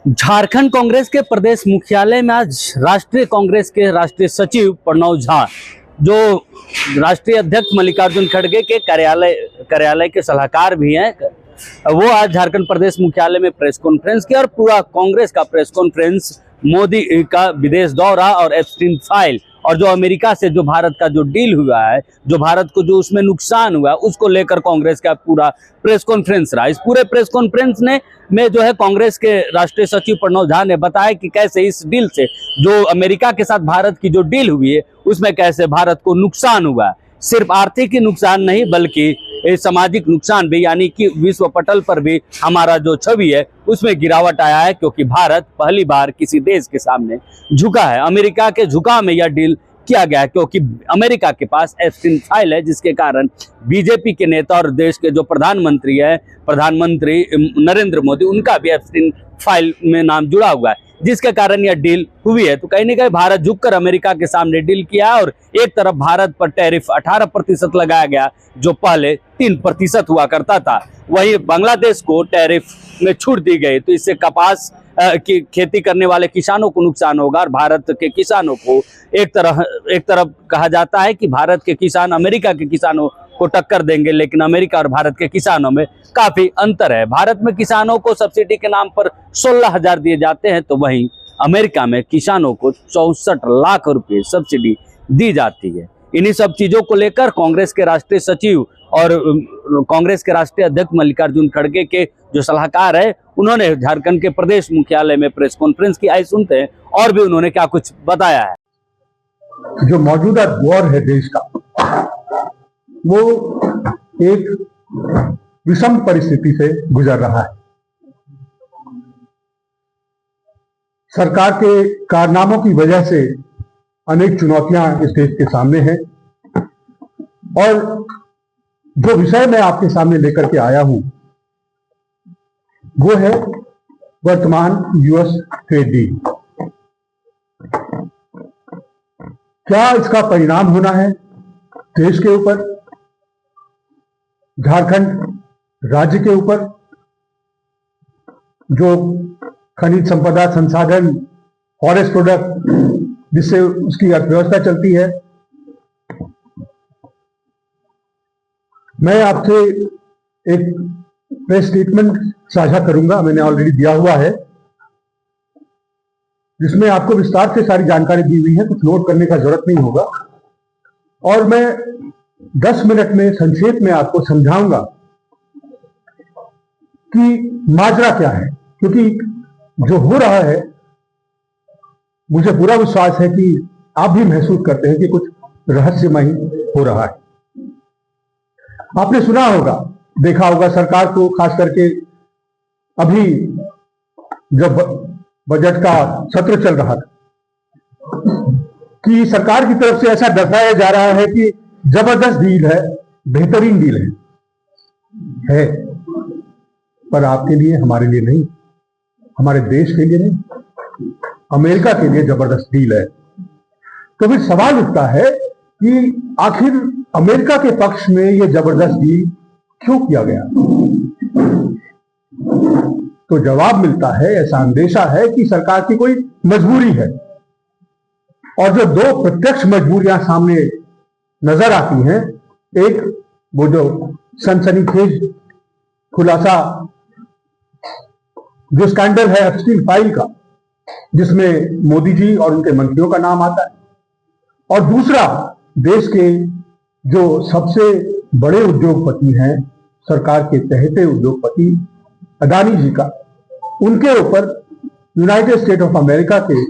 झारखंड कांग्रेस के प्रदेश मुख्यालय में आज राष्ट्रीय कांग्रेस के राष्ट्रीय सचिव प्रणव झा, जो राष्ट्रीय अध्यक्ष मल्लिकार्जुन खड़गे के कार्यालय के सलाहकार भी हैं, वो आज झारखंड प्रदेश मुख्यालय में प्रेस कॉन्फ्रेंस की और पूरा कांग्रेस का प्रेस कॉन्फ्रेंस मोदी का विदेश दौरा और एप्स्टीन फाइल और जो अमेरिका से जो भारत का जो डील हुआ है, जो भारत को जो उसमें नुकसान हुआ, उसको लेकर कांग्रेस का पूरा प्रेस कॉन्फ्रेंस रहा। इस पूरे प्रेस कॉन्फ्रेंस में जो है कांग्रेस के राष्ट्रीय सचिव प्रणव झा ने बताया कि कैसे इस डील से, जो अमेरिका के साथ भारत की जो डील हुई है, उसमें कैसे भारत को नुकसान हुआ है। सिर्फ आर्थिक ही नुकसान नहीं बल्कि सामाजिक नुकसान भी, यानी कि विश्व पटल पर भी हमारा जो छवि है उसमें गिरावट आया है, क्योंकि भारत पहली बार किसी देश के सामने झुका है। अमेरिका के झुकाव में यह डील किया गया है, क्योंकि अमेरिका के पास एप्स्टीन फाइल है, जिसके कारण बीजेपी के नेता और देश के जो प्रधानमंत्री है, प्रधानमंत्री नरेंद्र मोदी, उनका भी एप्स्टीन फाइल में नाम जुड़ा हुआ है, जिसके कारण यह डील हुई है। तो कहीं ना कहीं भारत झुककर अमेरिका के सामने डील किया और एक तरफ भारत पर टैरिफ 18% लगाया गया, जो पहले 3% हुआ करता था। वहीं बांग्लादेश को टैरिफ में छूट दी गई, तो इससे कपास की खेती करने वाले किसानों को नुकसान होगा और भारत के किसानों को एक तरफ कहा जाता है कि भारत के किसान अमेरिका के किसानों को टक्कर देंगे, लेकिन अमेरिका और भारत के किसानों में काफी अंतर है। भारत में किसानों को सब्सिडी के नाम पर 16,000 दिए जाते हैं, तो वहीं अमेरिका में किसानों को 64 लाख रुपए सब्सिडी दी जाती है। इन्हीं सब चीजों को लेकर कांग्रेस के राष्ट्रीय सचिव और कांग्रेस के राष्ट्रीय अध्यक्ष मल्लिकार्जुन खड़गे के जो सलाहकार है, उन्होंने झारखंड के प्रदेश मुख्यालय में प्रेस कॉन्फ्रेंस की। आइए सुनते हैं और भी उन्होंने क्या कुछ बताया है। जो मौजूदा दौर है देश का, वो एक विषम परिस्थिति से गुजर रहा है। सरकार के कारनामों की वजह से अनेक चुनौतियां इस देश के सामने हैं, और जो विषय मैं आपके सामने लेकर के आया हूं वो है वर्तमान यूएस ट्रेड डील। क्या इसका परिणाम होना है देश के ऊपर, झारखंड राज्य के ऊपर, जो खनिज संपदा, संसाधन, फॉरेस्ट प्रोडक्ट, जिससे उसकी अर्थव्यवस्था चलती है। मैं आपसे एक प्रेस स्टेटमेंट साझा करूंगा, मैंने ऑलरेडी दिया हुआ है, जिसमें आपको विस्तार से सारी जानकारी दी हुई है, कुछ नोट करने का जरूरत नहीं होगा, और मैं 10 मिनट में संक्षेप में आपको समझाऊंगा कि माजरा क्या है। क्योंकि जो हो रहा है, मुझे पूरा विश्वास है कि आप भी महसूस करते हैं कि कुछ रहस्यमय हो रहा है। आपने सुना होगा, देखा होगा, सरकार को खास करके अभी जब बजट का सत्र चल रहा था, कि सरकार की तरफ से ऐसा दर्शाया जा रहा है कि जबरदस्त डील है, बेहतरीन डील है, पर आपके लिए, हमारे लिए नहीं, हमारे देश के लिए नहीं, अमेरिका के लिए जबरदस्त डील है। तो फिर सवाल उठता है कि आखिर अमेरिका के पक्ष में यह जबरदस्त डील क्यों किया गया। तो जवाब मिलता है, ऐसा अंदेशा है कि सरकार की कोई मजबूरी है, और जो दो प्रत्यक्ष मजबूरियां सामने नजर आती हैं, एक वो जो सनसनीखेज खुलासा, जो स्कैंडल है एप्स्टीन फाइल का, जिसमें मोदी जी और उनके मंत्रियों का नाम आता है, और दूसरा देश के जो सबसे बड़े उद्योगपति हैं, सरकार के चहेते उद्योगपति अदानी जी का, उनके ऊपर यूनाइटेड स्टेट ऑफ अमेरिका के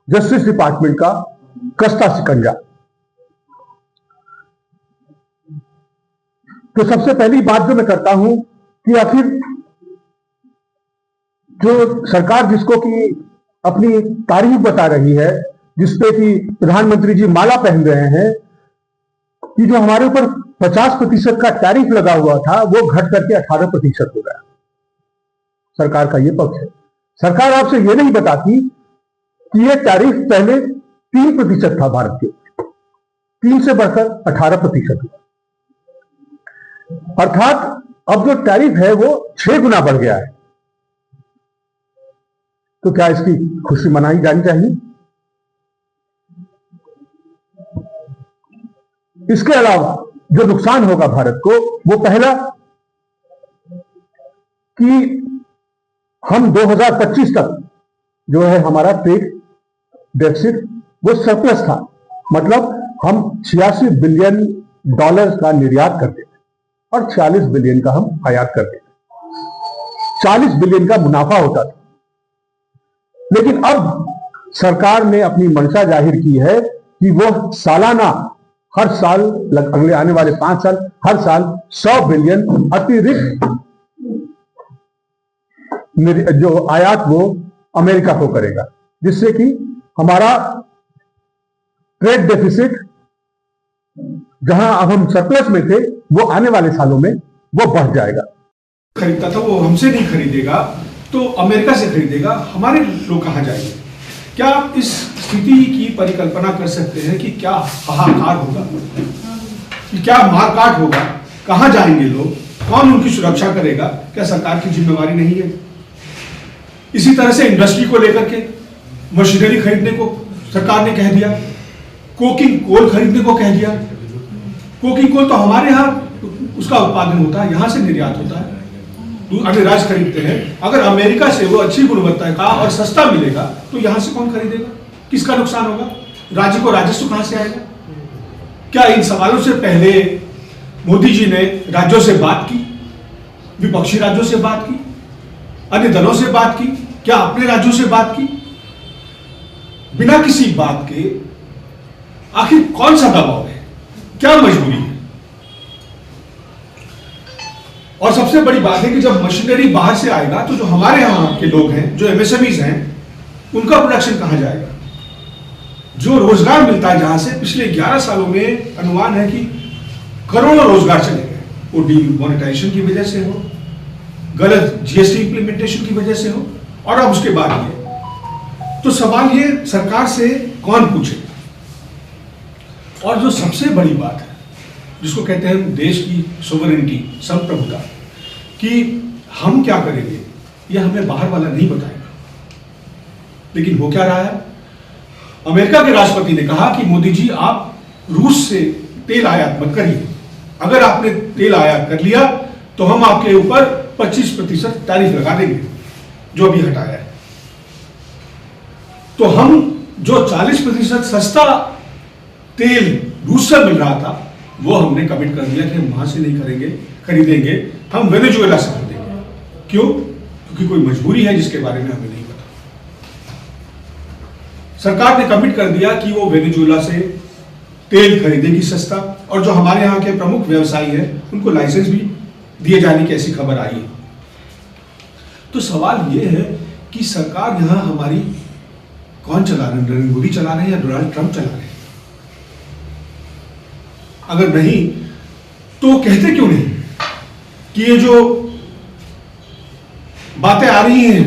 जस्टिस डिपार्टमेंट का कस्ता शिकंजा। तो सबसे पहली बात जो मैं करता हूं कि आखिर जो सरकार जिसको कि अपनी तारीफ बता रही है, जिसपे कि प्रधानमंत्री जी माला पहन रहे हैं, कि जो हमारे ऊपर 50% का टैरिफ लगा हुआ था, वो घट करके 18% हो गया। सरकार का ये पक्ष है। सरकार आपसे ये नहीं बताती कि ये टैरिफ पहले 3% था भारत के, 3 से बढ़कर 18% हुआ, अर्थात अब जो टैरिफ है वो 6 गुना बढ़ गया है। तो क्या इसकी खुशी मनाई जानी चाहिए? इसके अलावा जो नुकसान होगा भारत को, वो पहला कि हम 2025 तक जो है हमारा ट्रेड डेफिसिट वो सरप्लस था, मतलब हम 86 बिलियन डॉलर का निर्यात करते थे और 46 बिलियन का हम आयात करते थे। 40 बिलियन का मुनाफा होता था। लेकिन अब सरकार ने अपनी मंशा जाहिर की है कि वह सालाना हर साल, अगले आने वाले 5 साल, हर साल 100 बिलियन अतिरिक्त जो आयात वो अमेरिका को करेगा, जिससे कि हमारा ट्रेड डेफिसिट जहां अब हम सरप्लस में थे, वो आने वाले सालों में वो बढ़ जाएगा। खरीदता था वो हमसे नहीं खरीदेगा तो अमेरिका से खरीदेगा, हमारे लोग कहां जाएंगे? क्या आप इस स्थिति की परिकल्पना कर सकते हैं कि क्या हाहाकार होगा, कि क्या मारकाट होगा, कहां जाएंगे लोग, कौन उनकी सुरक्षा करेगा? क्या सरकार की जिम्मेवारी नहीं है? इसी तरह से इंडस्ट्री को लेकर के मशीनरी खरीदने को सरकार ने कह दिया, कोकिंग कोल खरीदने को कह दिया। कोकिंग कोल तो हमारे यहाँ उसका उत्पादन होता है, यहाँ से निर्यात होता है, अन्य राज्य खरीदते हैं। अगर अमेरिका से वो अच्छी गुणवत्ता का और सस्ता मिलेगा तो यहाँ से कौन खरीदेगा? किसका नुकसान होगा? राज्य को राजस्व कहाँ से आएगा? क्या इन सवालों से पहले मोदी जी ने राज्यों से बात की, विपक्षी राज्यों से बात की, अन्य दलों से बात की? क्या अपने राज्यों से बात की? बिना किसी बात के आखिर कौन सा दबाव है, क्या मजबूरी है? और सबसे बड़ी बात है कि जब मशीनरी बाहर से आएगा तो जो हमारे यहां के लोग हैं, जो एमएसएमईज हैं, उनका प्रोडक्शन कहां जाएगा? जो रोजगार मिलता है जहां से, पिछले 11 सालों में अनुमान है कि करोड़ों रोजगार चले गए। वो डिमोनेटाइजेशन की वजह से हो, गलत जीएसटी इंप्लीमेंटेशन की वजह से हो, और अब उसके बाद ये। तो सवाल ये, सरकार से कौन पूछे? और जो सबसे बड़ी बात है, जिसको कहते हैं देश की सोवरेनिटी, संप्रभुता, कि हम क्या करेंगे ये हमें बाहर वाला नहीं बताएगा। लेकिन हो क्या रहा है? अमेरिका के राष्ट्रपति ने कहा कि मोदी जी आप रूस से तेल आयात मत करिए, अगर आपने तेल आयात कर लिया तो हम आपके ऊपर 25% टैरिफ लगा देंगे, जो अभी हटाया है। तो हम जो 40% सस्ता तेल रूस से मिल रहा था, वो हमने कमिट कर दिया कि हम वहां से नहीं खरीदेंगे, हम वेनेजुएला से खरीदेंगे। क्यों? क्योंकि कोई मजबूरी है जिसके बारे में हमें नहीं पता। सरकार ने कमिट कर दिया कि वो वेनेजुएला से तेल खरीदेगी सस्ता, और जो हमारे यहाँ के प्रमुख व्यवसायी हैं उनको लाइसेंस भी दिए जाने की ऐसी खबर आई है। तो सवाल ये है कि सरकार यहाँ हमारी कौन चला रहे हैं? नरेंद्र मोदी चला रहे हैं या डोनाल्ड ट्रंप चला रहे हैं? अगर नहीं तो कहते क्यों नहीं कि ये जो बातें आ रही हैं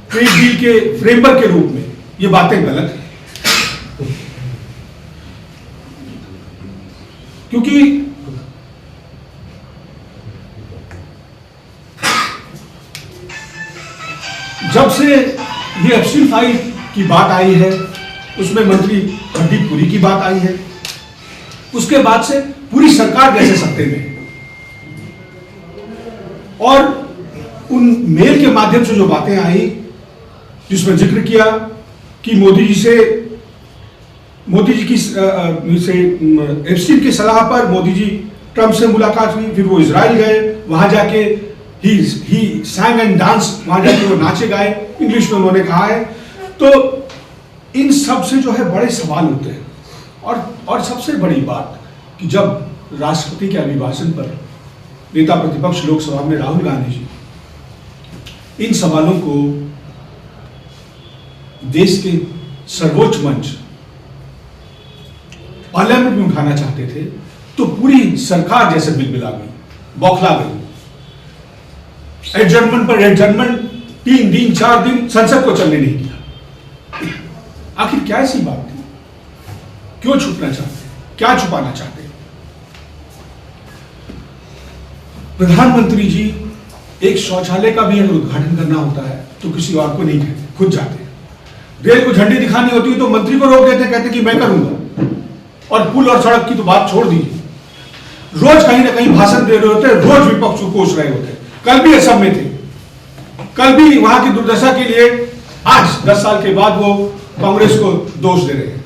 ट्रेड डील के फ्रेमवर्क के रूप में, ये बातें गलत हैं? क्योंकि जब से ये एप्सिल फाइल की बात आई है, उसमें मंत्री हरदीप पुरी की बात आई है, उसके बाद से पूरी सरकार जैसे सत्ते में, और उन मेल के माध्यम से जो बातें आई, जिसमें जिक्र किया कि मोदी जी की एप्स्टीन की सलाह पर मोदी जी ट्रंप से मुलाकात हुई, फिर वो इजराइल गए, वहां जाके ही sang एंड डांस, वहां जाके वो नाचे गाए, इंग्लिश में उन्होंने कहा है। तो इन सब से जो है बड़े सवाल होते हैं। और सबसे बड़ी बात कि जब राष्ट्रपति के अभिभाषण पर नेता प्रतिपक्ष लोकसभा में राहुल गांधी जी इन सवालों को देश के सर्वोच्च मंच पार्लियामेंट में उठाना चाहते थे, तो पूरी सरकार जैसे बिलबिला गई, बौखला गई। एडजर्नमेंट पर एडजर्नमेंट, 3 दिन 4 दिन संसद को चलने नहीं दिया। आखिर क्या ऐसी बात थी? क्यों छुपना चाहते? क्या छुपाना चाहते? प्रधानमंत्री जी, एक शौचालय का भी अगर उद्घाटन करना होता है तो किसी और को नहीं कहते, खुद जाते हैं। रेल को झंडी दिखानी होती है तो मंत्री को रोक देते हैं, कहते कि मैं करूंगा। और पुल और सड़क की तो बात छोड़ दीजिए, रोज कहीं ना कहीं भाषण दे रहे होते हैं, रोज विपक्ष को कोस रहे होते हैं। कल भी असम में थे, कल भी वहां की दुर्दशा के लिए आज 10 साल के बाद वो कांग्रेस को दोष दे रहे हैं।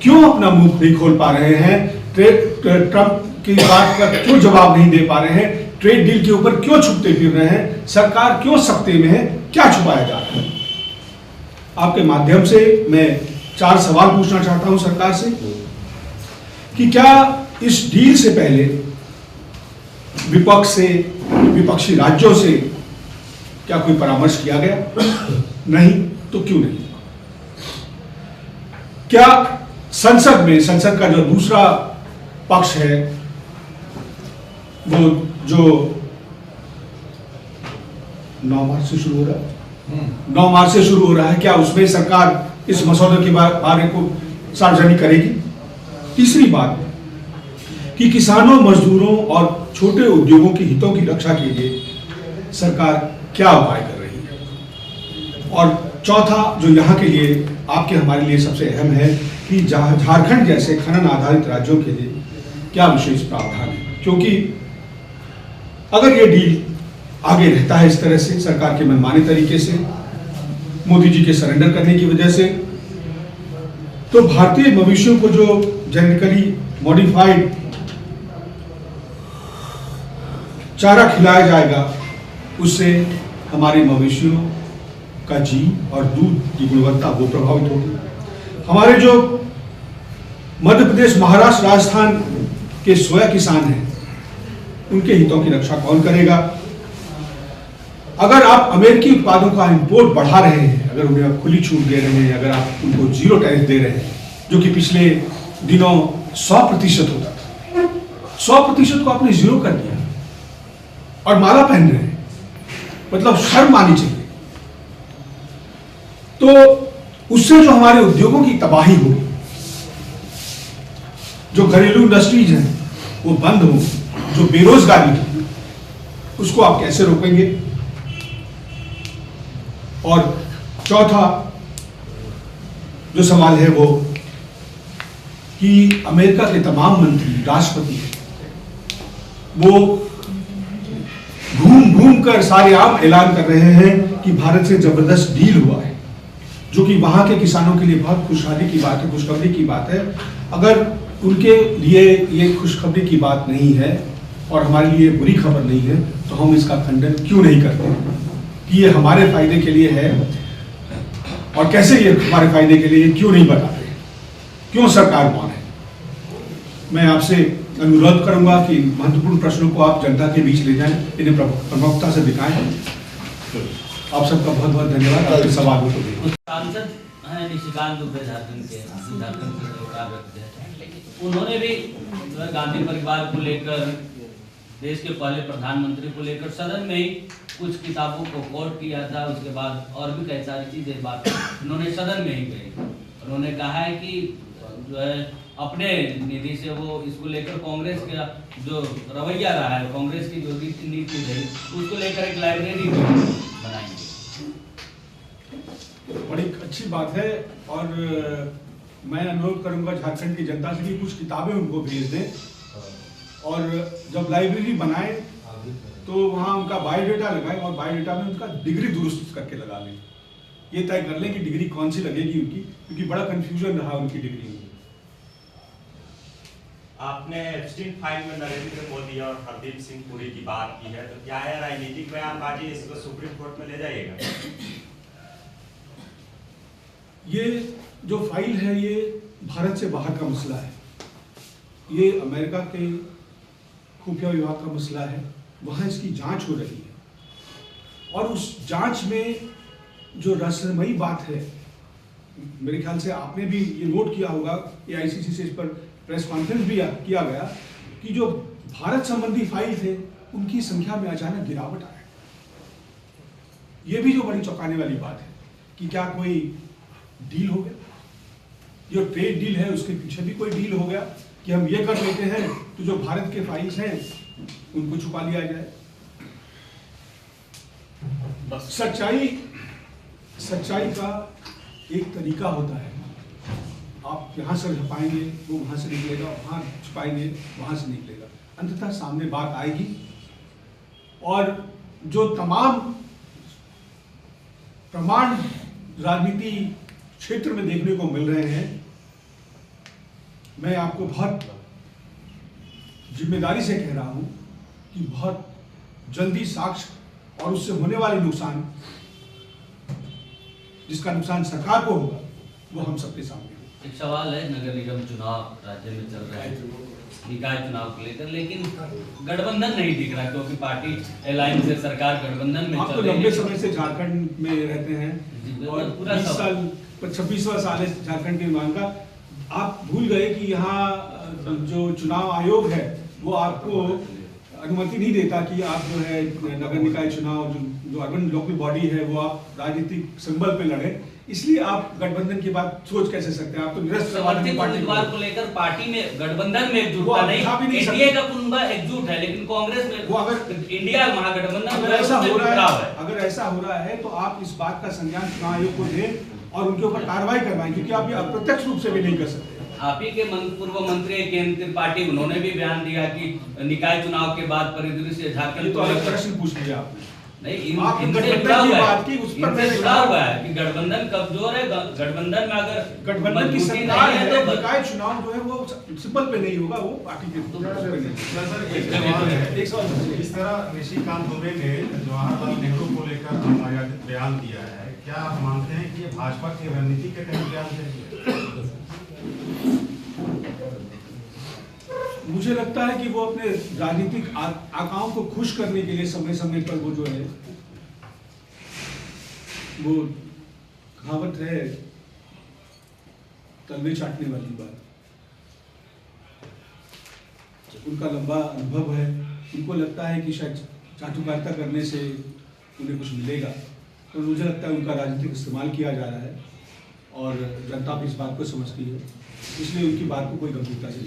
क्यों अपना मुंह नहीं खोल पा रहे हैं? ट्रंप की बात पर क्यों जवाब नहीं दे पा रहे हैं? ट्रेड डील के ऊपर क्यों छुपते फिर रहे हैं? सरकार क्यों सकते में है? क्या छुपाया जा रहा है? आपके माध्यम से मैं 4 सवाल पूछना चाहता हूं सरकार से कि क्या इस डील से पहले विपक्ष से, विपक्षी राज्यों से क्या कोई परामर्श किया गया? नहीं तो क्यों नहीं? क्या संसद में, संसद का जो दूसरा पक्ष है, वो जो 9 मार्च से शुरू हो रहा है, 9 मार्च से शुरू हो रहा है, क्या उसमें सरकार इस मसौदे के बारे को सार्वजनिक करेगी? तीसरी बात कि किसानों, मजदूरों और छोटे उद्योगों के हितों की रक्षा के लिए सरकार क्या उपाय कर रही है? और चौथा, जो यहाँ के लिए, आपके हमारे लिए सबसे अहम है कि झारखंड जैसे खनन आधारित राज्यों के लिए क्या विशेष प्रावधान है? क्योंकि अगर ये डील आगे रहता है इस तरह से, सरकार के मनमाने तरीके से, मोदी जी के सरेंडर करने की वजह से, तो भारतीय मवेशियों को जो जेनेटिकली मॉडिफाइड चारा खिलाया जाएगा, उससे हमारे मवेशियों का जीव और दूध की गुणवत्ता वो प्रभावित होगी। हमारे जो मध्य प्रदेश, महाराष्ट्र, राजस्थान के सोया किसान हैं, उनके हितों की रक्षा कौन करेगा? अगर आप अमेरिकी उत्पादों का इंपोर्ट बढ़ा रहे हैं, अगर उन्हें आप खुली छूट दे रहे हैं, अगर आप उनको 0 टैरिफ दे रहे हैं, जो कि पिछले दिनों 100% होता था, 100% को आपने 0 कर दिया और माला पहन रहे हैं, मतलब शर्म आनी चाहिए। तो उससे जो हमारे उद्योगों की तबाही होगी, जो घरेलू इंडस्ट्रीज हैं वो बंद हो, जो बेरोजगारी है उसको आप कैसे रोकेंगे? और चौथा जो सवाल है वो कि अमेरिका के तमाम मंत्री, राष्ट्रपति, वो घूम घूम कर सारे आम ऐलान कर रहे हैं कि भारत से जबरदस्त डील हुआ है, जो कि वहां के किसानों के लिए बहुत खुशहाली की बात है, खुशखबरी की बात है। अगर उनके लिए ये खुशखबरी की बात नहीं है और हमारे लिए बुरी खबर नहीं है, तो हम इसका खंडन क्यों नहीं करते कि ये हमारे फायदे के लिए है? और कैसे ये हमारे फायदे के लिए क्यों नहीं बताते? क्यों सरकार मौन है? मैं आपसे अनुरोध करूंगा कि महत्वपूर्ण प्रश्नों को आप जनता के बीच ले जाएं, इन्हें प्रमुखता से दिखाएं। आप सबका बहुत बहुत धन्यवाद। आपके सवाल को सांसद हैं निशिकांत दुबे, झारखंड के सरकार रखते हैं, उन्होंने भी गांधी परिवार को लेकर, देश के पहले प्रधानमंत्री को लेकर सदन में ही कुछ किताबों को कोट किया था। उसके बाद और भी कई सारी चीजें बात उन्होंने सदन में ही कही। उन्होंने कहा है कि जो है अपने निधि से वो इसको लेकर कांग्रेस का जो रवैया रहा है, कांग्रेस की जो नीति है, उसको लेकर एक लाइब्रेरी बनाएंगे। बड़ी अच्छी बात है और मैं अनुरोध करूंगा झारखंड की जनता से कि कुछ किताबें उनको भेज दें और जब लाइब्रेरी बनाए तो वहाँ उनका बायोडेटा लगाएं और बायोडेटा में उनका डिग्री दुरुस्त करके लगा लें। ये तय कर लें कि डिग्री कौन सी लगेगी उनकी, क्योंकि बड़ा कंफ्यूजन रहा उनकी डिग्री में। आपने एप्स्टीन फाइल में नरेंद्र मोदी और हरदीप सिंह पुरी की बात की है, तो क्या है राजनीतिक बयानबाजी, इसको सुप्रीम कोर्ट में ले जाइएगा? ये जो फाइल है ये भारत से बाहर का मसला है, ये अमेरिका के खुफिया विभाग का मसला है, वहाँ इसकी जांच हो रही है और उस जांच में जो रहस्यमयी बात है, मेरे ख्याल से आपने भी ये नोट किया होगा, AICC से इस पर प्रेस कॉन्फ्रेंस भी किया गया कि जो भारत संबंधी फाइल थे उनकी संख्या में अचानक गिरावट आए। ये भी जो बड़ी चौंकाने वाली बात है कि क्या कोई डील हो गया, जो ट्रेड डील है उसके पीछे भी कोई डील हो गया कि हम ये कर लेते हैं तो जो भारत के फाइल्स हैं उनको छुपा लिया जाए। सच्चाई का एक तरीका होता है। आप यहाँ से छुपाएंगे वो वहाँ से निकलेगा, वहाँ छुपाएंगे वहाँ से निकलेगा, अंततः सामने बात आएगी। और जो तमाम प्रमाण राजनीति क्षेत्र में देखने को मिल रहे हैं, मैं आपको बहुत जिम्मेदारी से कह रहा हूं कि बहुत जल्दी साक्ष्य और उससे होने वाले नुकसान, जिसका नुकसान सरकार को होगा, वो हम सबके सामने होगा। एक सवाल है, नगर निगम चुनाव राज्य में चल रहा है, निकाय चुनाव को लेकर, लेकिन गठबंधन नहीं दिख रहा क्योंकि पार्टी अलायंस से सरकार गठबंधन में आप तो लंबे समय से झारखंड में रहते हैं और पूरा 26वां साल है झारखंड के निर्माण का। आप भूल गए कि यहाँ जो चुनाव आयोग है वो आपको अनुमति नहीं देता कि आप जो है नगर निकाय चुनाव, जो अर्बन लोकल बॉडी है, वो आप राजनीतिक सिंबल पे लड़े। इसलिए आप गठबंधन की बात सोच कैसे सकते हैं? आप तो निरस्त उम्मीदवार को लेकर पार्टी में गठबंधन में एकजुटता नहीं, एनडीए का कुनबा एकजुट है, लेकिन कांग्रेस में वो अगर इंडिया महागठबंधन अगर ऐसा हो रहा है तो आप इस बात का संज्ञान चुनाव आयोग को दें और उनके ऊपर कार्रवाई करवाएं, क्योंकि आप ये अप्रत्यक्ष रूप से भी नहीं कर सकते। आप ही के पूर्व मंत्री केंद्रीय पार्टी, उन्होंने भी बयान दिया कि निकाय चुनाव के बाद परिदृश्य झारखंड तो अलग प्रश्न पूछ लिया आपने। नहीं, इनसे जुड़ा हुआ है कि गठबंधन कमजोर है, गठबंधन में अगर गठबंधन की सरकार है तो निकाय चुनाव जो है वो सिंपल पे नहीं होगा, वो पार्टी के एक सवाल, इस तरह निशिकांत दुबे ने जवाहरलाल नेहरू को लेकर अमर्यादित बयान दिया है, क्या आप मानते हैं कि ये भाजपा की रणनीति के तहत बयान है? मुझे लगता है कि वो अपने राजनीतिक आकाओं को खुश करने के लिए समय समय पर वो जो है, वो कहावत है तलवे चाटने वाली बात, उनका लंबा अनुभव है, उनको लगता है कि शायद चाटुकारिता करने से उन्हें कुछ मिलेगा, तो मुझे लगता है उनका राजनीतिक इस्तेमाल किया जा रहा है और जनता भी इस बात को समझती है, इसलिए उनकी बात को कोई गंभीरता से नहीं